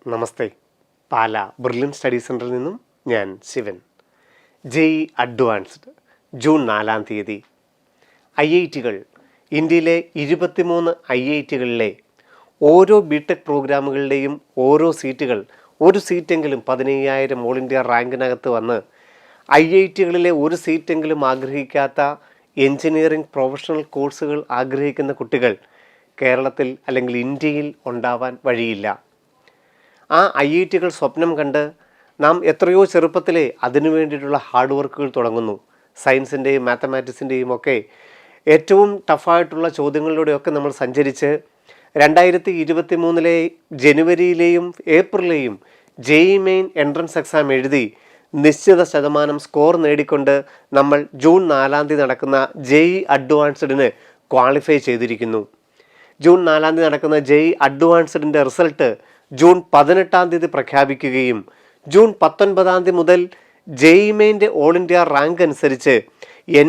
നമസ്തേ. പാല brilliant study സെൻറ്ററിൽ നിന്നും ഞാൻ ശിവൻ. ജെഇ അഡ്വാൻസ്ഡ് ജൂൺ 4-ാം തീയതി IITകൾ, ഇന്ത്യയിലെ 23 IITകളിലെ ഓരോ ബിടെക് പ്രോഗ്രാമുകളുടെയും ഓരോ സീറ്റുകൾ, ഒരു സീറ്റെങ്കിലും 15,000 ഓൾ ഇന്ത്യ റാങ്കിനകത്ത് വന്ന് IITകളിലെ ഒരു സീറ്റെങ്കിലും ആഗ്രഹിക്കാത്ത എൻജിനീയറിംഗ് പ്രൊഫഷണൽ കോഴ്സുകൾ ആഗ്രഹിക്കുന്ന കുട്ടികൾ കേരളത്തിൽ അല്ലെങ്കിൽ ഇന്ത്യയിൽ ഉണ്ടാവാൻ വഴിയില്ല. ആ IITകൾ സ്വപ്നം കണ്ട് നാം എത്രയോ ചെറുപ്പത്തിലെ അതിനു വേണ്ടിയിട്ടുള്ള ഹാർഡ് വർക്കുകൾ തുടങ്ങുന്നു. സയൻസിൻ്റെയും മാത്തമാറ്റിക്സിൻ്റെയും ഒക്കെ ഏറ്റവും ടഫായിട്ടുള്ള ചോദ്യങ്ങളിലൂടെയൊക്കെ നമ്മൾ സഞ്ചരിച്ച് 2023 ജനുവരിയിലെയും ഏപ്രിലെയും ജെഇ മെയിൻ എൻട്രൻസ് എക്സാം എഴുതി നിശ്ചിത ശതമാനം സ്കോർ നേടിക്കൊണ്ട് നമ്മൾ ജൂൺ 4-ാം തീയതി നടക്കുന്ന ജെഇ അഡ്വാൻസ്ഡിന് ക്വാളിഫൈ ചെയ്തിരിക്കുന്നു. ജൂൺ 4-ാം തീയതി നടക്കുന്ന ജെഇ അഡ്വാൻസ്ഡിൻ്റെ റിസൾട്ട് ജൂൺ 18-ാം തീയതി പ്രഖ്യാപിക്കുകയും ജൂൺ 19-ാം തീയതി മുതൽ ജെഇ മെയിൻ്റെ ഓൾ ഇന്ത്യ റാങ്ക് അനുസരിച്ച്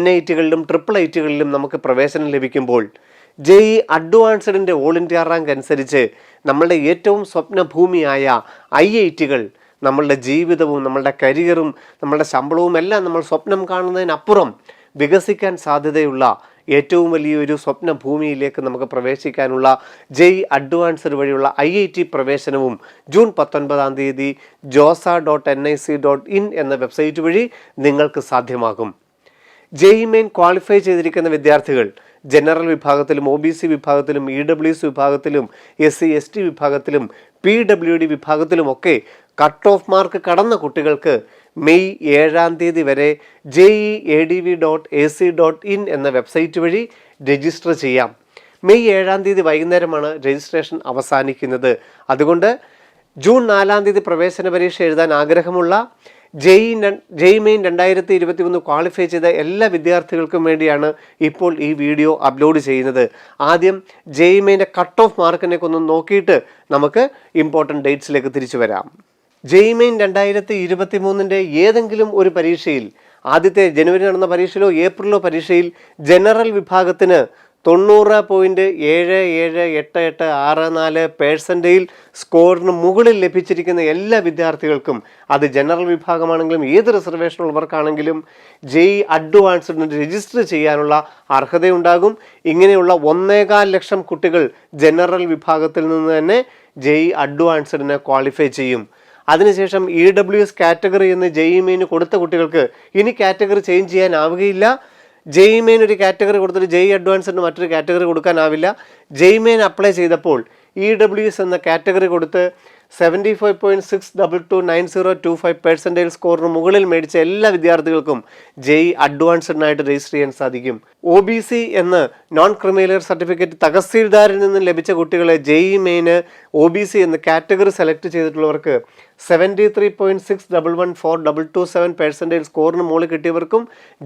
NITകളിലും IIITകളിലും നമുക്ക് പ്രവേശനം ലഭിക്കുമ്പോൾ ജെഇ അഡ്വാൻസ്ഡിൻ്റെ ഓൾ ഇന്ത്യ റാങ്ക് അനുസരിച്ച് നമ്മളുടെ ഏറ്റവും സ്വപ്നഭൂമിയായ IITകൾ നമ്മളുടെ ജീവിതവും നമ്മളുടെ കരിയറും നമ്മളുടെ ശമ്പളവും എല്ലാം നമ്മൾ സ്വപ്നം കാണുന്നതിനപ്പുറം വികസിക്കാൻ സാധ്യതയുള്ള ഏറ്റവും വലിയൊരു സ്വപ്ന ഭൂമിയിലേക്ക് നമുക്ക് പ്രവേശിക്കാനുള്ള ജെഇ അഡ്വാൻസ്ഡ് വഴിയുള്ള IIT പ്രവേശനവും ജൂൺ 19-ാം തീയതി josa.nic.in എന്ന വെബ്സൈറ്റ് വഴി നിങ്ങൾക്ക് സാധ്യമാകും. ജെഇ മെയിൻ ക്വാളിഫൈ ചെയ്തിരിക്കുന്ന വിദ്യാർത്ഥികൾ ജനറൽ വിഭാഗത്തിലും OBC വിഭാഗത്തിലും EWS വിഭാഗത്തിലും SC/ST വിഭാഗത്തിലും PWD വിഭാഗത്തിലുമൊക്കെ കട്ട് ഓഫ് മാർക്ക് കടന്ന കുട്ടികൾക്ക് മെയ് 7-ാം തീയതി വരെ JEADV.ac.in എന്ന വെബ്സൈറ്റ് വഴി രജിസ്റ്റർ ചെയ്യാം. മെയ് 7-ാം തീയതി വൈകുന്നേരമാണ് രജിസ്ട്രേഷൻ അവസാനിക്കുന്നത്. അതുകൊണ്ട് ജൂൺ 4-ാം തീയതി പ്രവേശന പരീക്ഷ എഴുതാൻ ആഗ്രഹമുള്ള ജെഇ മെയിൻ 2023 ക്വാളിഫൈ ചെയ്ത എല്ലാ വിദ്യാർത്ഥികൾക്കും വേണ്ടിയാണ് ഇപ്പോൾ ഈ വീഡിയോ അപ്ലോഡ് ചെയ്യുന്നത്. ആദ്യം ജെഇ മെയിൻ്റെ കട്ട് ഓഫ് മാർക്കിനെ ഒന്ന് നോക്കിയിട്ട് നമുക്ക് ഇമ്പോർട്ടൻറ്റ് ഡേറ്റ്സിലേക്ക് തിരിച്ചു വരാം. ജെഇ മെയിൻ 2023 ഏതെങ്കിലും ഒരു പരീക്ഷയിൽ, ആദ്യത്തെ ജനുവരി നടന്ന പരീക്ഷയിലോ ഏപ്രിലോ പരീക്ഷയിൽ ജനറൽ വിഭാഗത്തിന് 90.778864% സ്കോറിന് മുകളിൽ ലഭിച്ചിരിക്കുന്ന എല്ലാ വിദ്യാർത്ഥികൾക്കും, അത് ജനറൽ വിഭാഗമാണെങ്കിലും ഏത് റിസർവേഷൻ ഉള്ളവർക്കാണെങ്കിലും ജെഇ അഡ്വാൻസ്ഡിന് രജിസ്റ്റർ ചെയ്യാനുള്ള അർഹതയുണ്ടാകും. ഇങ്ങനെയുള്ള 1.25 ലക്ഷം കുട്ടികൾ ജനറൽ വിഭാഗത്തിൽ നിന്ന് തന്നെ ജെഇ അഡ്വാൻസ്ഡിന് ക്വാളിഫൈ ചെയ്യും. അതിനുശേഷം EWS കാറ്റഗറി എന്ന് ജെഇ മെയിന് കൊടുത്ത കുട്ടികൾക്ക് ഇനി കാറ്റഗറി ചേഞ്ച് ചെയ്യാനാവുകയില്ല. ജെഇ മെയിൻ ഒരു കാറ്റഗറി കൊടുത്തിട്ട് ജെഇ അഡ്വാൻസ്ഡിന് മറ്റൊരു കാറ്റഗറി കൊടുക്കാനാവില്ല. ജെഇ മെയിൻ അപ്ലൈ ചെയ്തപ്പോൾ EWS എന്ന കാറ്റഗറി കൊടുത്ത് 75.629025% സ്കോറിന് മുകളിൽ മേടിച്ച എല്ലാ വിദ്യാർത്ഥികൾക്കും ജെഇ അഡ്വാൻസ്ഡിനായിട്ട് രജിസ്റ്റർ ചെയ്യാൻ സാധിക്കും. OBC എന്ന് നോൺ ക്രിമിനൽ സർട്ടിഫിക്കറ്റ് തഹസീൽദാരിൽ നിന്നും ലഭിച്ച കുട്ടികളെ ജെഇ മെയിന് OBC എന്ന കാറ്റഗറി സെലക്ട് ചെയ്തിട്ടുള്ളവർക്ക് 73.61142227% സ്കോറിന് മുകളിൽ കിട്ടിയവർക്കും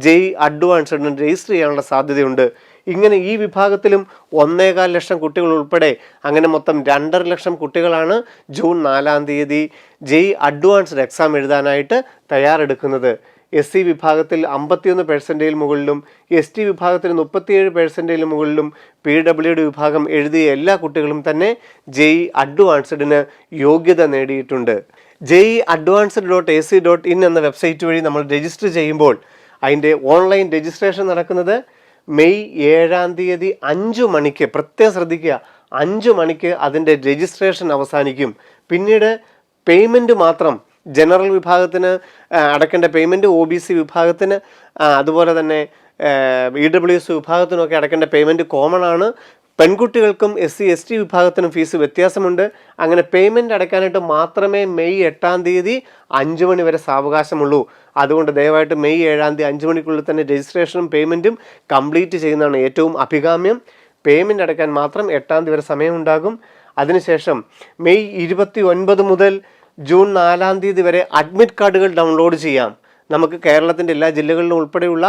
ജെഇ അഡ്വാൻസ്ഡിന് രജിസ്റ്റർ ചെയ്യാനുള്ള സാധ്യതയുണ്ട്. ഇങ്ങനെ ഈ വിഭാഗത്തിലും 1.25 ലക്ഷം കുട്ടികൾ ഉൾപ്പെടെ അങ്ങനെ മൊത്തം 2.5 ലക്ഷം കുട്ടികളാണ് ജൂൺ 4-ാം തീയതി ജെഇ അഡ്വാൻസ്ഡ് എക്സാം എഴുതാനായിട്ട് തയ്യാറെടുക്കുന്നത്. SC വിഭാഗത്തിൽ 51% മുകളിലും ST വിഭാഗത്തിൽ 37% മുകളിലും PWD വിഭാഗം എഴുതിയ എല്ലാ കുട്ടികളും തന്നെ ജെഇ അഡ്വാൻസ്ഡിന് യോഗ്യത നേടിയിട്ടുണ്ട്. JEADVANCED.ac.in എന്ന വെബ്സൈറ്റ് വഴി നമ്മൾ രജിസ്റ്റർ ചെയ്യുമ്പോൾ അതിൻ്റെ ഓൺലൈൻ രജിസ്ട്രേഷൻ നടക്കുന്നത് മെയ് 7-ാം തീയതി 5 മണിക്ക്, പ്രത്യേകം ശ്രദ്ധിക്കുക, 5 മണിക്ക് അതിൻ്റെ രജിസ്ട്രേഷൻ അവസാനിക്കും. പിന്നീട് പേയ്മെൻറ്റ് മാത്രം ജനറൽ വിഭാഗത്തിന് അടയ്ക്കേണ്ട പേയ്മെൻറ്റ്, OBC വിഭാഗത്തിന് അതുപോലെ തന്നെ EWS വിഭാഗത്തിനൊക്കെ അടയ്ക്കേണ്ട പേയ്മെൻറ്റ് കോമൺ ആണ്. പെൺകുട്ടികൾക്കും SC/ST വിഭാഗത്തിനും ഫീസ് വ്യത്യാസമുണ്ട്. അങ്ങനെ പേയ്മെൻറ്റ് അടയ്ക്കാനായിട്ട് മാത്രമേ മെയ് 8-ാം തീയതി 5 മണി വരെ സാവകാശമുള്ളൂ. അതുകൊണ്ട് ദയവായിട്ട് മെയ് 7-ാം തീയതി 5 മണിക്കുള്ളിൽ തന്നെ രജിസ്ട്രേഷനും പേയ്മെൻറ്റും കംപ്ലീറ്റ് ചെയ്യുന്നതാണ് ഏറ്റവും അഭികാമ്യം. പേയ്മെൻറ്റ് അടയ്ക്കാൻ മാത്രം 8-ാം തീയതി വരെ സമയമുണ്ടാകും. അതിനുശേഷം മെയ് 29 മുതൽ ജൂൺ 4-ാം തീയതി വരെ അഡ്മിറ്റ് കാർഡുകൾ ഡൗൺലോഡ് ചെയ്യാം. നമുക്ക് കേരളത്തിൻ്റെ എല്ലാ ജില്ലകളിലും ഉൾപ്പെടെയുള്ള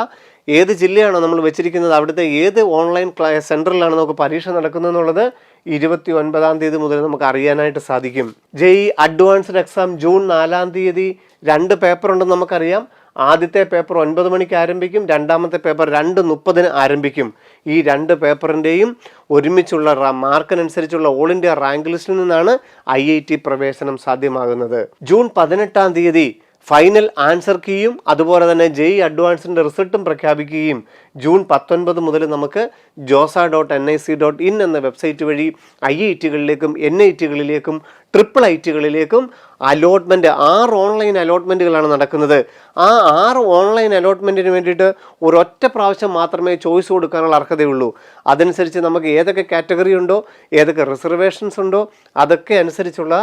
ഏത് ജില്ലയാണോ നമ്മൾ വെച്ചിരിക്കുന്നത് അവിടുത്തെ ഏത് ഓൺലൈൻ സെൻറ്ററിലാണ് നമുക്ക് പരീക്ഷ നടക്കുന്നതെന്നുള്ളത് 29-ാം തീയതി മുതൽ നമുക്ക് അറിയാനായിട്ട് സാധിക്കും. ജെഇ അഡ്വാൻസ്ഡ് എക്സാം ജൂൺ 4-ാം തീയതി 2 പേപ്പർ ഉണ്ടെന്ന് നമുക്കറിയാം. ആദ്യത്തെ പേപ്പർ 9 മണിക്ക് ആരംഭിക്കും, രണ്ടാമത്തെ പേപ്പർ 2:30 ആരംഭിക്കും. ഈ 2 പേപ്പറിൻ്റെയും ഒരുമിച്ചുള്ള മാർക്കിനനുസരിച്ചുള്ള ഓൾ ഇന്ത്യ റാങ്ക് ലിസ്റ്റിൽ നിന്നാണ് IIT പ്രവേശനം സാധ്യമാകുന്നത്. ജൂൺ 18 ഫൈനൽ ആൻസർ കീയും അതുപോലെ തന്നെ JEE അഡ്വാൻസിൻ്റെ റിസൾട്ടും പ്രഖ്യാപിക്കുകയും ജൂൺ 19 മുതൽ നമുക്ക് josa.nic.in എന്ന വെബ്സൈറ്റ് വഴി IITകളിലേക്കും NITകളിലേക്കും IIITകളിലേക്കും അലോട്ട്മെൻറ്റ് 6 ഓൺലൈൻ അലോട്ട്മെൻറ്റുകളാണ് നടക്കുന്നത്. ആ 6 ഓൺലൈൻ അലോട്ട്മെൻറ്റിന് വേണ്ടിയിട്ട് ഒരൊറ്റ പ്രാവശ്യം മാത്രമേ ചോയ്സ് കൊടുക്കാനുള്ള അർഹതയുള്ളൂ. അതനുസരിച്ച് നമുക്ക് ഏതൊക്കെ കാറ്റഗറി ഉണ്ടോ, ഏതൊക്കെ റിസർവേഷൻസ് ഉണ്ടോ, അതൊക്കെ അനുസരിച്ചുള്ള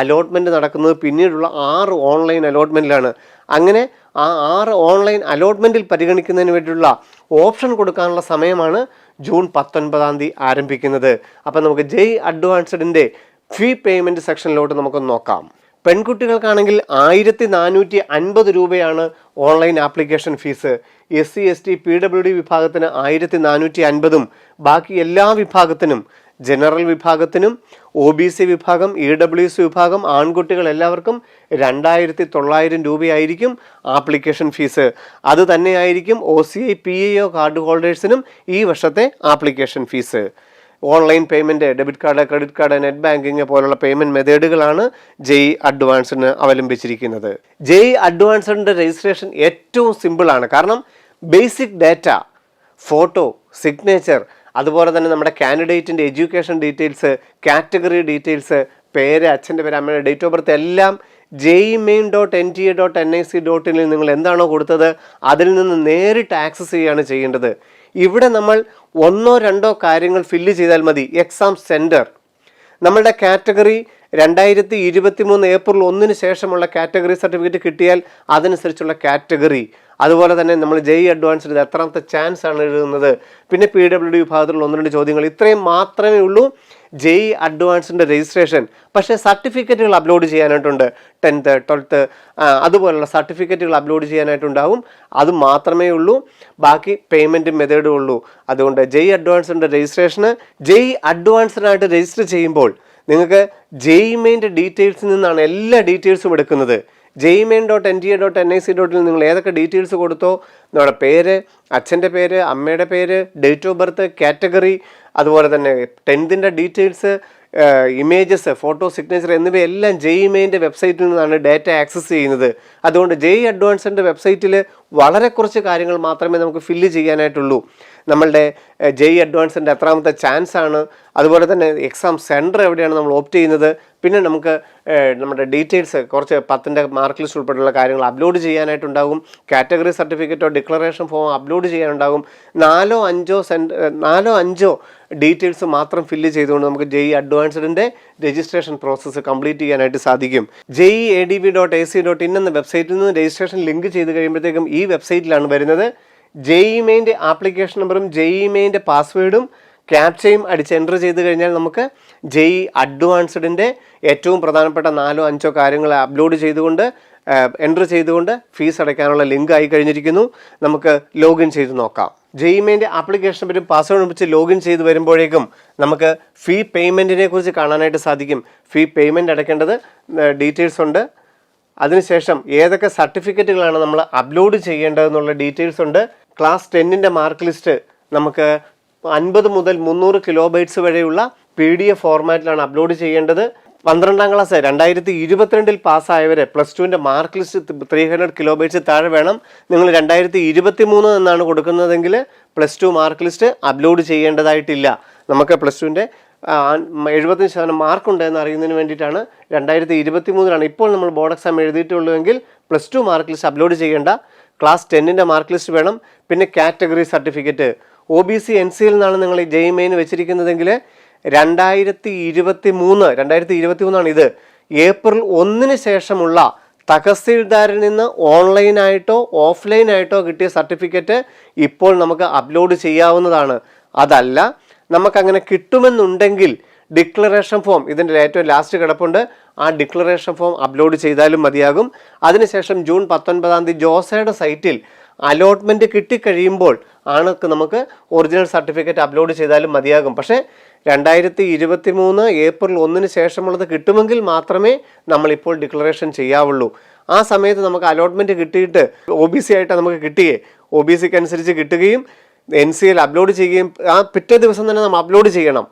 അലോട്ട്മെൻറ്റ് നടക്കുന്നത് പിന്നീടുള്ള 6 ഓൺലൈൻ അലോട്ട്മെൻറ്റിലാണ്. അങ്ങനെ ആ 6 ഓൺലൈൻ അലോട്ട്മെൻറ്റിൽ പരിഗണിക്കുന്നതിന് വേണ്ടിയുള്ള ഓപ്ഷൻ കൊടുക്കാനുള്ള സമയമാണ് ജൂൺ 19 ആരംഭിക്കുന്നത്. അപ്പം നമുക്ക് JEE അഡ്വാൻസ്ഡിൻ്റെ ഫീ പേയ്മെൻറ്റ് സെക്ഷനിലോട്ട് നമുക്കൊന്ന് നോക്കാം. പെൺകുട്ടികൾക്കാണെങ്കിൽ 1450 രൂപയാണ് online application fees. SC ST PWD വിഭാഗത്തിന് 1450, ബാക്കി എല്ലാ വിഭാഗത്തിനും, ജനറൽ വിഭാഗത്തിനും, OBC വിഭാഗം, EWS വിഭാഗം, ആൺകുട്ടികൾ എല്ലാവർക്കും 2900 രൂപയായിരിക്കും ആപ്ലിക്കേഷൻ ഫീസ്. അത് തന്നെയായിരിക്കും OCI PIO കാർഡ് ഹോൾഡേഴ്സിനും ഈ വർഷത്തെ application fees. Online payment, debit card, credit card, net banking പോലുള്ള പേയ്മെൻറ്റ് മെത്തേഡുകളാണ് JEE അഡ്വാൻസിന് അവലംബിച്ചിരിക്കുന്നത്. JEE അഡ്വാൻസിൻ്റെ രജിസ്ട്രേഷൻ ഏറ്റവും സിമ്പിളാണ്. കാരണം ബേസിക് ഡാറ്റ, ഫോട്ടോ, സിഗ്നേച്ചർ, അതുപോലെ തന്നെ നമ്മുടെ കാൻഡിഡേറ്റിൻ്റെ എഡ്യൂക്കേഷൻ ഡീറ്റെയിൽസ്, കാറ്റഗറി ഡീറ്റെയിൽസ്, പേര്, അച്ഛൻ്റെ പേര്, അമ്മയുടെ ഡേറ്റ് ഓഫ് ബർത്ത് എല്ലാം jemain.nta.nic.in നിങ്ങൾ എന്താണോ കൊടുത്തത് അതിൽ നിന്ന് നേരിട്ട് ആക്സസ് ചെയ്യുകയാണ് ചെയ്യേണ്ടത്. ഇവിടെ നമ്മൾ 1-2 കാര്യങ്ങൾ ഫില്ല് ചെയ്താൽ മതി. എക്സാം സെൻറ്റർ, നമ്മളുടെ കാറ്റഗറി 2023 ഏപ്രിൽ 1 ശേഷമുള്ള കാറ്റഗറി സർട്ടിഫിക്കറ്റ് കിട്ടിയാൽ അതനുസരിച്ചുള്ള കാറ്റഗറി, അതുപോലെ തന്നെ നമ്മൾ JEE അഡ്വാൻസ്ഡ് എത്രാമത്തെ ചാൻസ് ആണ് എഴുതുന്നത്, പിന്നെ PWD വിഭാഗത്തിലുള്ള 1-2 ചോദ്യങ്ങൾ, ഇത്രയും മാത്രമേ ഉള്ളൂ JEE അഡ്വാൻസിൻ്റെ രജിസ്ട്രേഷൻ. പക്ഷേ സർട്ടിഫിക്കറ്റുകൾ അപ്ലോഡ് ചെയ്യാനായിട്ടുണ്ട്. 10th 12th അതുപോലുള്ള സർട്ടിഫിക്കറ്റുകൾ അപ്ലോഡ് ചെയ്യാനായിട്ടുണ്ടാവും. അത് മാത്രമേ ഉള്ളൂ. ബാക്കി പേയ്മെൻറ്റ് മെത്തേഡും ഉള്ളൂ. അതുകൊണ്ട് JEE അഡ്വാൻസിൻ്റെ രജിസ്ട്രേഷന് JEE അഡ്വാൻസ്ഡായിട്ട് രജിസ്റ്റർ ചെയ്യുമ്പോൾ നിങ്ങൾക്ക് JEE മെയിൻ്റെ ഡീറ്റെയിൽസിൽ നിന്നാണ് എല്ലാ ഡീറ്റെയിൽസും എടുക്കുന്നത്. jemain.nta.nic.in നിങ്ങൾ ഏതൊക്കെ ഡീറ്റെയിൽസ് കൊടുത്തോ, നമ്മുടെ പേര്, അച്ഛൻ്റെ പേര്, അമ്മയുടെ പേര്, ഡേറ്റ് ഓഫ് ബർത്ത്, കാറ്റഗറി, അതുപോലെ തന്നെ 10th details, images, photo, signature എന്നിവയെല്ലാം JEE മെയിൻ്റെ വെബ്സൈറ്റിൽ നിന്നാണ് ഡാറ്റ ആക്സസ് ചെയ്യുന്നത്. അതുകൊണ്ട് JEE അഡ്വാൻസിൻ്റെ വെബ്സൈറ്റിൽ വളരെ കുറച്ച് കാര്യങ്ങൾ മാത്രമേ നമുക്ക് ഫില്ല് ചെയ്യാനായിട്ടുള്ളൂ. നമ്മളുടെ JEE അഡ്വാൻസിൻ്റെ എത്രാമത്തെ ചാൻസ് ആണ്, അതുപോലെ തന്നെ എക്സാം സെൻറ്റർ എവിടെയാണ് നമ്മൾ ഓപ്റ്റ് ചെയ്യുന്നത്, പിന്നെ നമുക്ക് നമ്മുടെ ഡീറ്റെയിൽസ് കുറച്ച് 10th മാർക്ക് ലിസ്റ്റ് ഉൾപ്പെടെയുള്ള കാര്യങ്ങൾ അപ്ലോഡ് ചെയ്യാനായിട്ടുണ്ടാകും. കാറ്റഗറി സർട്ടിഫിക്കറ്റോ ഡിക്ലറേഷൻ ഫോമോ അപ്ലോഡ് ചെയ്യാനുണ്ടാകും. 4-5 ഡീറ്റെയിൽസ് മാത്രം ഫില്ല് ചെയ്തുകൊണ്ട് നമുക്ക് JEE അഡ്വാൻസ്ഡിൻ്റെ രജിസ്ട്രേഷൻ പ്രോസസ്സ് കംപ്ലീറ്റ് ചെയ്യാനായിട്ട് സാധിക്കും. JEE.adv.ac.in എന്ന വെബ്സൈറ്റിൽ നിന്ന് രജിസ്ട്രേഷൻ ലിങ്ക് ചെയ്ത് കഴിയുമ്പോഴത്തേക്കും ഈ വെബ്സൈറ്റിലാണ് വരുന്നത്. JEE മെയിൻ്റെ ആപ്ലിക്കേഷൻ നമ്പറും JEE മെയിൻ്റെ പാസ്വേഡും ക്യാപ്ചയും അടിച്ച് എൻ്റർ ചെയ്ത് കഴിഞ്ഞാൽ നമുക്ക് JEE അഡ്വാൻസ്ഡിൻ്റെ ഏറ്റവും പ്രധാനപ്പെട്ട 4-5 കാര്യങ്ങൾ അപ്ലോഡ് ചെയ്തുകൊണ്ട് എൻ്റർ ചെയ്തുകൊണ്ട് ഫീസ് അടയ്ക്കാനുള്ള ലിങ്ക് ആയി കഴിഞ്ഞിരിക്കുന്നു. നമുക്ക് ലോഗിൻ ചെയ്ത് നോക്കാം. JEE മെയിൻ്റെ ആപ്ലിക്കേഷൻ പറ്റും പാസ്വേഡ് വെച്ച് ലോഗിൻ ചെയ്ത് വരുമ്പോഴേക്കും നമുക്ക് ഫീ പേയ്മെൻറ്റിനെ കുറിച്ച് കാണാനായിട്ട് സാധിക്കും. ഫീ പേയ്മെൻറ്റ് അടയ്ക്കേണ്ടത് ഡീറ്റെയിൽസ് ഉണ്ട്. അതിനുശേഷം ഏതൊക്കെ സർട്ടിഫിക്കറ്റുകളാണ് നമ്മൾ അപ്ലോഡ് ചെയ്യേണ്ടതെന്നുള്ള ഡീറ്റെയിൽസ് ഉണ്ട്. ക്ലാസ് 10ൻ്റെ മാർക്ക് ലിസ്റ്റ് നമുക്ക് 50 മുതൽ 300 കിലോബൈറ്റ്സ് വരെയുള്ള PDF ഫോർമാറ്റിലാണ് അപ്ലോഡ് ചെയ്യേണ്ടത്. 12ാം ക്ലാസ് 2022 പാസ്സായവർ +2ൻ്റെ മാർക്ക് ലിസ്റ്റ് 300 കിലോബൈറ്റ്സ് താഴെ വേണം. നിങ്ങൾ 2023 എന്നാണ് കൊടുക്കുന്നതെങ്കിൽ +2 മാർക്ക് ലിസ്റ്റ് അപ്ലോഡ് ചെയ്യേണ്ടതായിട്ടില്ല. നമുക്ക് +2ൻ്റെ 75% മാർക്കുണ്ട് എന്ന് അറിയുന്നതിന് വേണ്ടിയിട്ടാണ് 2023 ഇപ്പോൾ നമ്മൾ ബോർഡ് എക്സാം എഴുതിയിട്ടുള്ളൂവെങ്കിൽ +2 മാർക്ക് ലിസ്റ്റ് അപ്ലോഡ് ചെയ്യേണ്ട. ക്ലാസ് 10ൻ്റെ മാർക്ക് ലിസ്റ്റ് വേണം. പിന്നെ കാറ്റഗറി സർട്ടിഫിക്കറ്റ് OBC NCയിൽ നിന്നാണ് നിങ്ങൾ JEE മെയിൻ വെച്ചിരിക്കുന്നതെങ്കിൽ 2023 ഇത് ഏപ്രിൽ 1 ശേഷമുള്ള തഹസീൽദാരിൽ നിന്ന് ഓൺലൈനായിട്ടോ ഓഫ്ലൈനായിട്ടോ കിട്ടിയ സർട്ടിഫിക്കറ്റ് ഇപ്പോൾ നമുക്ക് അപ്ലോഡ് ചെയ്യാവുന്നതാണ്. അതല്ല നമുക്കങ്ങനെ കിട്ടുമെന്നുണ്ടെങ്കിൽ ഡിക്ലറേഷൻ ഫോം ഇതിൻ്റെ ഏറ്റവും ലാസ്റ്റ് കിടപ്പുണ്ട്. ആ ഡിക്ലറേഷൻ ഫോം അപ്ലോഡ് ചെയ്താലും മതിയാകും. അതിനുശേഷം ജൂൺ 19 ജോസയുടെ സൈറ്റിൽ അലോട്ട്മെൻറ്റ് കിട്ടിക്കഴിയുമ്പോൾ നമുക്ക് ഒറിജിനൽ സർട്ടിഫിക്കറ്റ് അപ്ലോഡ് ചെയ്താലും മതിയാകും. പക്ഷേ 2023 ഏപ്രിൽ 1 ശേഷമുള്ളത് കിട്ടുമെങ്കിൽ മാത്രമേ നമ്മളിപ്പോൾ ഡിക്ലറേഷൻ ചെയ്യാവുള്ളൂ. ആ സമയത്ത് നമുക്ക് അലോട്ട്മെൻറ്റ് കിട്ടിയിട്ട് OBC ആയിട്ട് നമുക്ക് കിട്ടുകയെ OBCക്ക് അനുസരിച്ച് കിട്ടുകയും NCL അപ്ലോഡ് ചെയ്യുകയും ആ പിറ്റേ ദിവസം തന്നെ നമ്മൾ അപ്ലോഡ് ചെയ്യണം.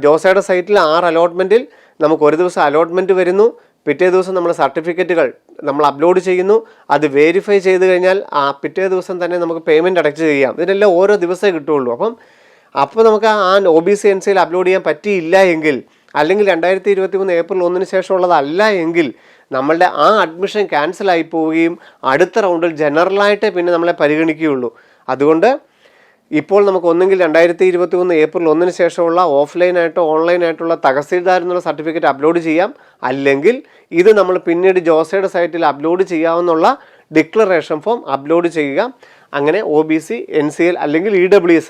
ജോസയുടെ സൈറ്റിൽ 6 അലോട്ട്മെൻറ്റിൽ നമുക്ക് ഒരു ദിവസം അലോട്ട്മെൻറ്റ് വരുന്നു. പിറ്റേ ദിവസം നമ്മൾ സർട്ടിഫിക്കറ്റുകൾ നമ്മൾ അപ്ലോഡ് ചെയ്യുന്നു. അത് വെരിഫൈ ചെയ്ത് കഴിഞ്ഞാൽ ആ പിറ്റേ ദിവസം തന്നെ നമുക്ക് പേയ്മെൻറ്റ് അടച്ച് ചെയ്യാം. ഇതിനെല്ലാം ഓരോ ദിവസമേ കിട്ടുകയുള്ളൂ. അപ്പോൾ നമുക്ക് ആ OBC NCL അപ്ലോഡ് ചെയ്യാൻ പറ്റിയില്ല എങ്കിൽ, അല്ലെങ്കിൽ 2023 ഏപ്രിൽ 1 ശേഷമുള്ളതല്ല എങ്കിൽ നമ്മളുടെ ആ അഡ്മിഷൻ ക്യാൻസലായി പോവുകയും അടുത്ത റൗണ്ടിൽ ജനറലായിട്ട് പിന്നെ നമ്മളെ പരിഗണിക്കുകയുള്ളൂ. അതുകൊണ്ട് ഇപ്പോൾ നമുക്ക് ഒന്നെങ്കിൽ 2023 ഏപ്രിൽ 1 ശേഷമുള്ള ഓഫ്ലൈനായിട്ടോ ഓൺലൈനായിട്ടുള്ള തഹസീൽദാർ എന്നുള്ള സർട്ടിഫിക്കറ്റ് അപ്ലോഡ് ചെയ്യാം. അല്ലെങ്കിൽ ഇത് നമ്മൾ പിന്നീട് ജോസയുടെ സൈറ്റിൽ അപ്ലോഡ് ചെയ്യാവുന്ന ഡിക്ലറേഷൻ ഫോം അപ്ലോഡ് ചെയ്യുക. അങ്ങനെ OBC NCL അല്ലെങ്കിൽ EWS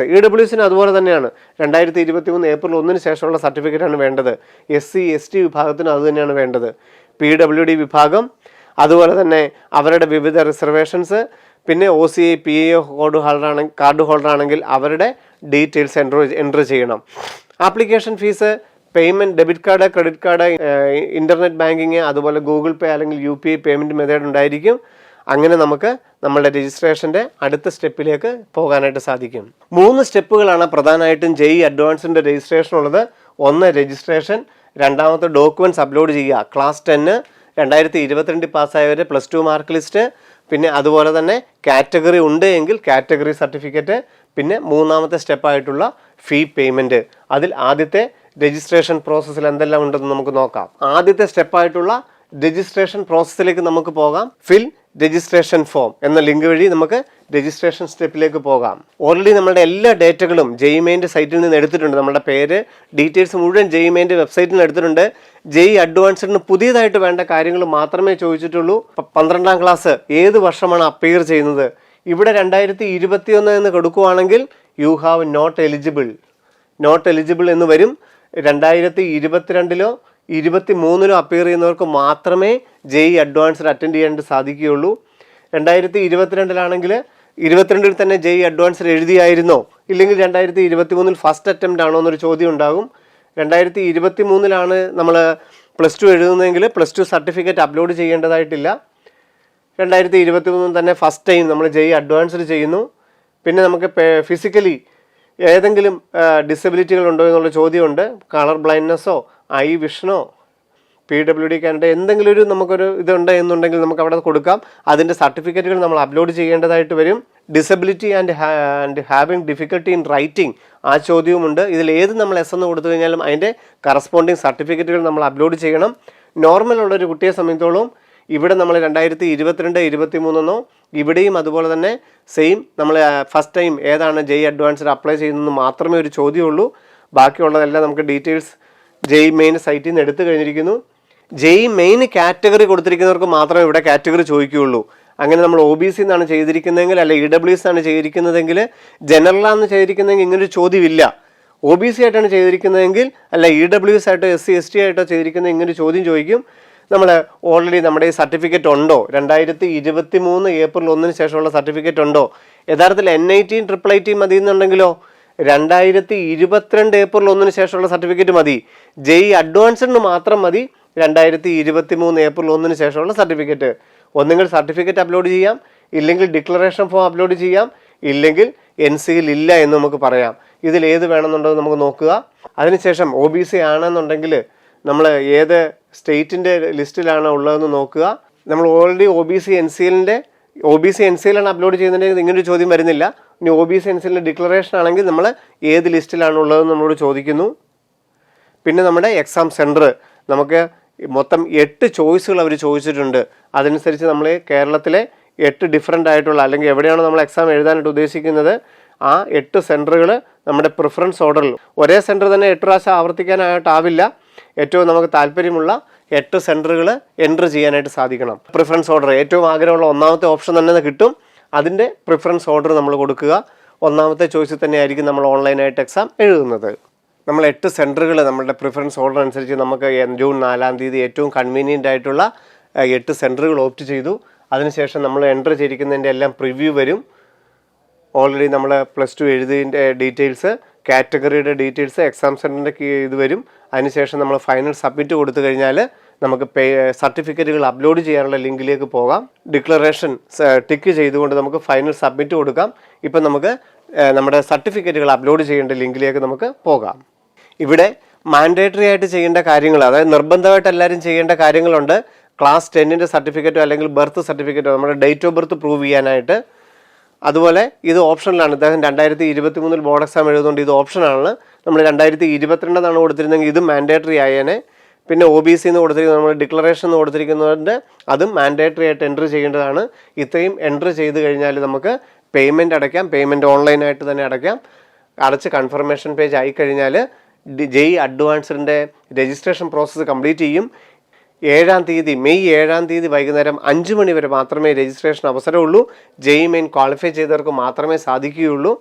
അതുപോലെ തന്നെയാണ്. 2023 ഏപ്രിൽ 1 ശേഷമുള്ള സർട്ടിഫിക്കറ്റാണ് വേണ്ടത്. SC ST വിഭാഗത്തിന് അത് തന്നെയാണ് വേണ്ടത്. PWD വിഭാഗം അതുപോലെ തന്നെ അവരുടെ വിവിധ റിസർവേഷൻസ്, പിന്നെ OCI PAO കാർഡ് ഹോൾഡർ ആണെങ്കിൽ അവരുടെ ഡീറ്റെയിൽസ് എൻട്രി ചെയ്യണം. Application fees, payment, debit card, credit card, internet banking, അതുപോലെ ഗൂഗിൾ പേ അല്ലെങ്കിൽ UPI പേയ്മെൻറ്റ് മെത്തേഡ് ഉണ്ടായിരിക്കും. അങ്ങനെ നമുക്ക് നമ്മളുടെ രജിസ്ട്രേഷൻ്റെ അടുത്ത സ്റ്റെപ്പിലേക്ക് പോകാനായിട്ട് സാധിക്കും. 3 സ്റ്റെപ്പുകളാണ് പ്രധാനമായിട്ടും JEE അഡ്വാൻസിൻ്റെ രജിസ്ട്രേഷൻ ഉള്ളത്. 1 രജിസ്ട്രേഷൻ, രണ്ടാമത്തെ ഡോക്യുമെൻറ്റ്സ് അപ്ലോഡ് ചെയ്യുക. ക്ലാസ് 10 2022 പാസ്സായവരെ +2 മാർക്ക് ലിസ്റ്റ്, പിന്നെ അതുപോലെ തന്നെ കാറ്റഗറി ഉണ്ട് എങ്കിൽ കാറ്റഗറി സർട്ടിഫിക്കറ്റ്, പിന്നെ 3ാമത്തെ സ്റ്റെപ്പായിട്ടുള്ള ഫീ പേയ്മെൻറ്റ്. അതിൽ ആദ്യത്തെ രജിസ്ട്രേഷൻ പ്രോസസ്സിൽ എന്തെല്ലാം ഉണ്ടെന്ന് നമുക്ക് നോക്കാം. ആദ്യത്തെ സ്റ്റെപ്പായിട്ടുള്ള രജിസ്ട്രേഷൻ പ്രോസസ്സിലേക്ക് നമുക്ക് പോകാം. ഫിൽ രജിസ്ട്രേഷൻ ഫോം എന്ന ലിങ്ക് വഴി നമുക്ക് രജിസ്ട്രേഷൻ സ്റ്റെപ്പിലേക്ക് പോകാം. ഓൾറെഡി നമ്മുടെ എല്ലാ ഡേറ്റകളും JEE മെയിൻ്റെ സൈറ്റിൽ നിന്ന് എടുത്തിട്ടുണ്ട്. നമ്മുടെ പേര്, ഡീറ്റെയിൽസ് മുഴുവൻ JEE മെയിൻ്റെ വെബ്സൈറ്റിൽ നിന്ന് എടുത്തിട്ടുണ്ട്. JEE അഡ്വാൻസ്ഡിന് പുതിയതായിട്ട് വേണ്ട കാര്യങ്ങൾ മാത്രമേ ചോദിച്ചിട്ടുള്ളൂ. 12ാം ക്ലാസ് ഏത് വർഷമാണ് അപ്പിയർ ചെയ്യുന്നത്? ഇവിടെ 2021 എന്ന് കൊടുക്കുകയാണെങ്കിൽ യു ഹാവ് നോട്ട് എലിജിബിൾ എന്ന് വരും. 2022 23 അപ്പിയർ ചെയ്യുന്നവർക്ക് മാത്രമേ JEE അഡ്വാൻസ്ഡ് അറ്റൻഡ് ചെയ്യാനായിട്ട് സാധിക്കുകയുള്ളൂ. 2022 22 തന്നെ JEE അഡ്വാൻസ്ഡ് എഴുതിയായിരുന്നോ, ഇല്ലെങ്കിൽ 2023 ഫസ്റ്റ് അറ്റംപ്റ്റ് ആണോ എന്നൊരു ചോദ്യം ഉണ്ടാകും. 2023 നമ്മൾ +2 എഴുതുന്നതെങ്കിൽ +2 സർട്ടിഫിക്കറ്റ് അപ്ലോഡ് ചെയ്യേണ്ടതായിട്ടില്ല. 2023 തന്നെ ഫസ്റ്റ് ടൈം നമ്മൾ JEE അഡ്വാൻസ്ഡ് ചെയ്യുന്നു. പിന്നെ നമുക്ക് ഫിസിക്കലി ഏതെങ്കിലും ഡിസബിലിറ്റികൾ ഉണ്ടോ എന്നുള്ള ചോദ്യമുണ്ട്. കളർ ബ്ലൈൻഡ്നെസ്സോ ഐ വിഷനോ PWD കാൻഡിഡേറ്റ് എന്തെങ്കിലും നമുക്കൊരു ഇതുണ്ട് എന്നുണ്ടെങ്കിൽ നമുക്ക് അവിടെ കൊടുക്കാം. അതിൻ്റെ സർട്ടിഫിക്കറ്റുകൾ നമ്മൾ അപ്ലോഡ് ചെയ്യേണ്ടതായിട്ട് വരും. Disability and having difficulty in writing ആ ചോദ്യവുമുണ്ട്. ഇതിൽ ഏത് നമ്മൾ S എന്ന് കൊടുത്തു കഴിഞ്ഞാലും അതിൻ്റെ കറസ്പോണ്ടിങ് സർട്ടിഫിക്കറ്റുകൾ നമ്മൾ അപ്ലോഡ് ചെയ്യണം. നോർമൽ ഉള്ളൊരു കുട്ടിയെ സംബന്ധിച്ചോളം ഇവിടെ നമ്മൾ 2022 23 ഇവിടെയും അതുപോലെ തന്നെ സെയിം നമ്മൾ ഫസ്റ്റ് ടൈം ഏതാണ് JEE അഡ്വാൻസ്ഡ് അപ്ലൈ ചെയ്യുന്നതെന്ന് മാത്രമേ ഒരു ചോദ്യമുള്ളൂ. ബാക്കിയുള്ളതെല്ലാം നമുക്ക് ഡീറ്റെയിൽസ് JEE മെയിൻ സൈറ്റിൽ നിന്ന് എടുത്തു കഴിഞ്ഞിരിക്കുന്നു. JEE മെയിൻ കാറ്റഗറി കൊടുത്തിരിക്കുന്നവർക്ക് മാത്രമേ ഇവിടെ കാറ്റഗറി ചോദിക്കുകയുള്ളൂ. അങ്ങനെ നമ്മൾ OBC എന്നാണ് ചെയ്തിരിക്കുന്നതെങ്കിൽ, അല്ല EWS ആണ് ചെയ്തിരിക്കുന്നതെങ്കിൽ, ജനറലാണെന്ന് ചെയ്തിരിക്കുന്നതെങ്കിൽ ഇങ്ങനൊരു ചോദ്യമില്ല. OBC ആയിട്ടാണ് ചെയ്തിരിക്കുന്നതെങ്കിൽ, അല്ല EWS ആയിട്ടോ SC ST ആയിട്ടോ ചെയ്തിരിക്കുന്നത് ഇങ്ങനൊരു ചോദ്യം ചോദിക്കും. നമ്മൾ ഓൾറെഡി നമ്മുടെ ഈ സർട്ടിഫിക്കറ്റ് ഉണ്ടോ, 2023 ഏപ്രിൽ 1 ശേഷമുള്ള സർട്ടിഫിക്കറ്റ് ഉണ്ടോ? യഥാർത്ഥത്തിൽ NIT IIIT മതി എന്നുണ്ടെങ്കിലോ 2022 ഏപ്രിൽ 1 ശേഷമുള്ള സർട്ടിഫിക്കറ്റ് മതി. JEE അഡ്വാൻസ്ഡിന് മാത്രം മതി 2023 ഏപ്രിൽ 1 ശേഷമുള്ള സർട്ടിഫിക്കറ്റ്. ഒന്നുകിൽ സർട്ടിഫിക്കറ്റ് അപ്ലോഡ് ചെയ്യാം, ഇല്ലെങ്കിൽ ഡിക്ലറേഷൻ ഫോം അപ്ലോഡ് ചെയ്യാം, ഇല്ലെങ്കിൽ NCL ഇല്ല എന്ന് നമുക്ക് പറയാം. ഇതിൽ ഏത് വേണമെന്നുണ്ടോ നമുക്ക് നോക്കുക. അതിനുശേഷം OBC ആണെന്നുണ്ടെങ്കിൽ നമ്മൾ ഏത് സ്റ്റേറ്റിൻ്റെ ലിസ്റ്റിലാണ് ഉള്ളതെന്ന് നോക്കുക. നമ്മൾ ഓൾറെഡി OBC NCL ആണ് അപ്ലോഡ് ചെയ്യുന്നുണ്ടെങ്കിൽ ഇങ്ങനൊരു ചോദ്യം വരുന്നില്ല. ഇനി OBC NCLൻ്റെ ഡിക്ലറേഷൻ ആണെങ്കിൽ നമ്മൾ ഏത് ലിസ്റ്റിലാണ് ഉള്ളതെന്ന് നമ്മളോട് ചോദിക്കുന്നു. പിന്നെ നമ്മുടെ എക്സാം സെൻറ്റർ നമുക്ക് മൊത്തം 8 ചോയ്സുകൾ അവർ ചോദിച്ചിട്ടുണ്ട്. അതനുസരിച്ച് നമ്മൾ കേരളത്തിലെ 8 ഡിഫറൻ്റ് ആയിട്ടുള്ള, അല്ലെങ്കിൽ എവിടെയാണോ നമ്മൾ എക്സാം എഴുതാനായിട്ട് ഉദ്ദേശിക്കുന്നത് ആ 8 സെൻറ്ററുകൾ നമ്മുടെ പ്രിഫറൻസ് ഓർഡറിൽ, ഒരേ സെൻറ്റർ തന്നെ 8 പ്രാവശ്യം ആവർത്തിക്കാനായിട്ടാവില്ല. ഏറ്റവും നമുക്ക് താല്പര്യമുള്ള 8 സെൻറ്ററുകൾ എൻട്രി ചെയ്യാനായിട്ട് സാധിക്കണം. പ്രിഫറൻസ് ഓർഡർ ഏറ്റവും ആഗ്രഹമുള്ള 1ാമത്തെ ഓപ്ഷൻ തന്നെ കിട്ടും. അതിൻ്റെ പ്രിഫറൻസ് ഓർഡർ നമ്മൾ കൊടുക്കുക. 1ാമത്തെ ചോയ്സിൽ തന്നെയായിരിക്കും നമ്മൾ ഓൺലൈനായിട്ട് എക്സാം എഴുതുന്നത്. നമ്മൾ 8 സെൻറ്ററുകൾ നമ്മളുടെ പ്രിഫറൻസ് ഓർഡർ അനുസരിച്ച് നമുക്ക് ജൂൺ 4-ാം തീയതി ഏറ്റവും കൺവീനിയൻ്റ് ആയിട്ടുള്ള 8 സെൻറ്ററുകൾ ഓപ്റ്റ് ചെയ്തു. അതിനുശേഷം നമ്മൾ എൻട്രി ചെയ്തിരിക്കുന്നതിൻ്റെ എല്ലാം പ്രിവ്യൂ വരും. ഓൾറെഡി നമ്മൾ +2 എഴുതിയതിൻ്റെ ഡീറ്റെയിൽസ്, കാറ്റഗറിയുടെ ഡീറ്റെയിൽസ്, എക്സാം സെൻറ്ററിൻ്റെ ഇത് വരും. അതിനുശേഷം നമ്മൾ ഫൈനൽ സബ്മിറ്റ് കൊടുത്തു കഴിഞ്ഞാൽ നമുക്ക് സർട്ടിഫിക്കറ്റുകൾ അപ്ലോഡ് ചെയ്യാനുള്ള ലിങ്കിലേക്ക് പോകാം. ഡിക്ലറേഷൻ ടിക്ക് ചെയ്തുകൊണ്ട് നമുക്ക് ഫൈനൽ സബ്മിറ്റ് കൊടുക്കാം. ഇപ്പം നമുക്ക് നമ്മുടെ സർട്ടിഫിക്കറ്റുകൾ അപ്ലോഡ് ചെയ്യേണ്ട ലിങ്കിലേക്ക് നമുക്ക് പോകാം. ഇവിടെ മാൻഡേറ്ററി ആയിട്ട് ചെയ്യേണ്ട കാര്യങ്ങൾ, അതായത് നിർബന്ധമായിട്ട് എല്ലാവരും ചെയ്യേണ്ട കാര്യങ്ങളുണ്ട്. ക്ലാസ് 10ൻ്റെ സർട്ടിഫിക്കറ്റോ അല്ലെങ്കിൽ ബർത്ത് സർട്ടിഫിക്കറ്റോ, നമ്മുടെ ഡേറ്റ് ഓഫ് ബർത്ത് പ്രൂവ് ചെയ്യാനായിട്ട്. അതുപോലെ ഇത് ഓപ്ഷനിലാണ്. ഇദ്ദേഹം 2023 ബോർഡ് എക്സാം എഴുതുന്നുണ്ട്, ഇത് ഓപ്ഷനാണ്. നമ്മൾ 2022 കൊടുത്തിരുന്നെങ്കിൽ ഇത് മാൻഡേറ്ററി ആയേനെ. പിന്നെ OBC എന്ന് കൊടുത്തിരിക്കുന്നത്, നമ്മൾ ഡിക്ലറേഷൻ എന്ന് കൊടുത്തിരിക്കുന്നതുകൊണ്ട് അതും മാൻഡേറ്ററി ആയിട്ട് എൻട്രി ചെയ്യേണ്ടതാണ്. ഇത്രയും എൻട്രി ചെയ്ത് കഴിഞ്ഞാൽ നമുക്ക് പേയ്മെൻറ്റ് അടയ്ക്കാം. പേയ്മെൻറ്റ് ഓൺലൈനായിട്ട് തന്നെ അടയ്ക്കാം. അടച്ച് കൺഫർമേഷൻ പേജ് ആയിക്കഴിഞ്ഞാൽ JEE അഡ്വാൻസ്ഡിൻ്റെ രജിസ്ട്രേഷൻ പ്രോസസ്സ് കംപ്ലീറ്റ് ചെയ്യും. മെയ് 7-ാം തീയതി വൈകുന്നേരം 5 മണി വരെ മാത്രമേ രജിസ്ട്രേഷൻ അവസരമുള്ളൂ. JEE മെയിൻ ക്വാളിഫൈ ചെയ്തവർക്ക് മാത്രമേ സാധിക്കുകയുള്ളൂ.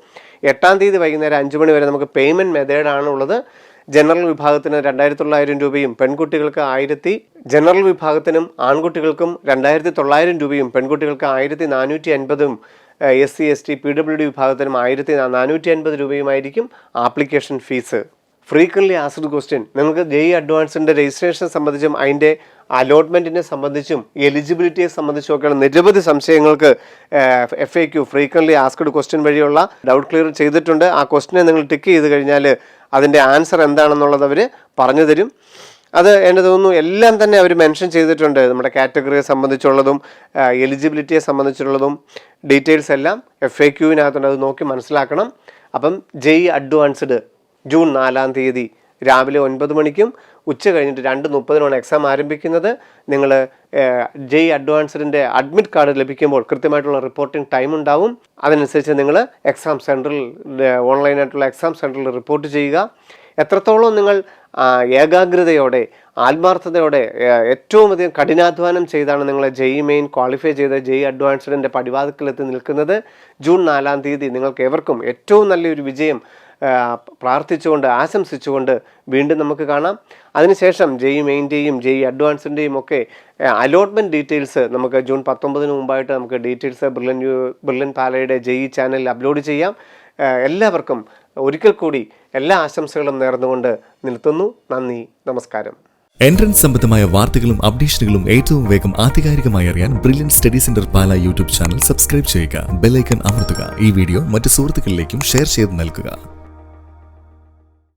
8-ാം തീയതി വൈകുന്നേരം 5 മണി വരെ നമുക്ക് പേയ്മെൻറ്റ് മെത്തേഡാണ് ഉള്ളത്. ജനറൽ വിഭാഗത്തിന് 2900 രൂപയും പെൺകുട്ടികൾക്ക് ജനറൽ വിഭാഗത്തിനും ആൺകുട്ടികൾക്കും 2900 രൂപയും പെൺകുട്ടികൾക്ക് 1450 SC ST PWD വിഭാഗത്തിനും 1450 രൂപയുമായിരിക്കും application fees. Frequently asked question, നിങ്ങൾക്ക് JEE അഡ്വാൻസിൻ്റെ രജിസ്ട്രേഷൻ സംബന്ധിച്ചും അതിൻ്റെ അലോട്ട്മെൻറ്റിനെ സംബന്ധിച്ചും എലിജിബിലിറ്റിയെ സംബന്ധിച്ചും ഒക്കെയുള്ള നിരവധി സംശയങ്ങൾക്ക് FAQ ഫ്രീക്വൻലി ആസ്ക്ഡ് ക്വസ്റ്റ്യൻ വഴിയുള്ള ഡൗട്ട് ക്ലിയർ ചെയ്തിട്ടുണ്ട്. ആ ക്വസ്റ്റ്യനെ നിങ്ങൾ ടിക്ക് ചെയ്ത് കഴിഞ്ഞാൽ അതിൻ്റെ ആൻസർ എന്താണെന്നുള്ളത് അവർ പറഞ്ഞു തരും. അത് എന്നെ തോന്നുന്നു എല്ലാം തന്നെ അവർ മെൻഷൻ ചെയ്തിട്ടുണ്ട്. നമ്മുടെ കാറ്റഗറിയെ സംബന്ധിച്ചുള്ളതും എലിജിബിലിറ്റിയെ സംബന്ധിച്ചുള്ളതും ഡീറ്റെയിൽസ് എല്ലാം FAQവിനകത്തുണ്ട്. അത് നോക്കി മനസ്സിലാക്കണം. അപ്പം JEE അഡ്വാൻസ്ഡ് ജൂൺ 4-ാം തീയതി രാവിലെ 9 മണിക്കും ഉച്ച കഴിഞ്ഞിട്ട് 2:30 എക്സാം ആരംഭിക്കുന്നത്. നിങ്ങൾ JEE അഡ്വാൻസ്ഡിൻ്റെ അഡ്മിറ്റ് കാർഡ് ലഭിക്കുമ്പോൾ കൃത്യമായിട്ടുള്ള റിപ്പോർട്ടിംഗ് ടൈം ഉണ്ടാവും. അതനുസരിച്ച് നിങ്ങൾ എക്സാം സെൻറ്ററിൽ, ഓൺലൈനായിട്ടുള്ള എക്സാം സെൻറ്ററിൽ റിപ്പോർട്ട് ചെയ്യുക. എത്രത്തോളം നിങ്ങൾ ഏകാഗ്രതയോടെ ആത്മാർത്ഥതയോടെ ഏറ്റവും അധികം കഠിനാധ്വാനം ചെയ്താണ് നിങ്ങൾ JEE മെയിൻ ക്വാളിഫൈ ചെയ്ത് JEE അഡ്വാൻസ്ഡിൻ്റെ പടിവാതിക്കലെത്തി നിൽക്കുന്നത്. ജൂൺ 4-ാം തീയതി നിങ്ങൾക്ക് ഏവർക്കും ഏറ്റവും നല്ലൊരു വിജയം പ്രാർത്ഥിച്ചുകൊണ്ട് ആശംസിച്ചുകൊണ്ട് വീണ്ടും നമുക്ക് കാണാം. അതിനുശേഷം JEE മെയിൻ്റെയും JEE അഡ്വാൻസിൻ്റെയും ഒക്കെ അലോട്ട്മെൻറ്റ് ഡീറ്റെയിൽസ് നമുക്ക് ജൂൺ 19 മുമ്പായിട്ട് നമുക്ക് ഡീറ്റെയിൽസ് ബ്രില്യൻ പാലയുടെ JEE ചാനലിൽ അപ്ലോഡ് ചെയ്യാം. എല്ലാവർക്കും ഒരിക്കൽ കൂടി എല്ലാ ആശംസകളും നേർന്നുകൊണ്ട് നിർത്തുന്നു. നന്ദി, നമസ്കാരം. എൻട്രൻസ് സംബന്ധമായ വാർത്തകളും അപ്ഡേഷനുകളും ഏറ്റവും വേഗം ആധികാരികമായി അറിയാൻ ബ്രില്യൻ സ്റ്റഡി സെന്റർ പാല യൂട്യൂബ് ചാനൽ സബ്സ്ക്രൈബ് ചെയ്യുക. ബെൽ ഐക്കൺ അമർത്തുക. ഈ വീഡിയോ മറ്റു സുഹൃത്തുക്കളിലേക്കും ഷെയർ ചെയ്ത് നൽകുക.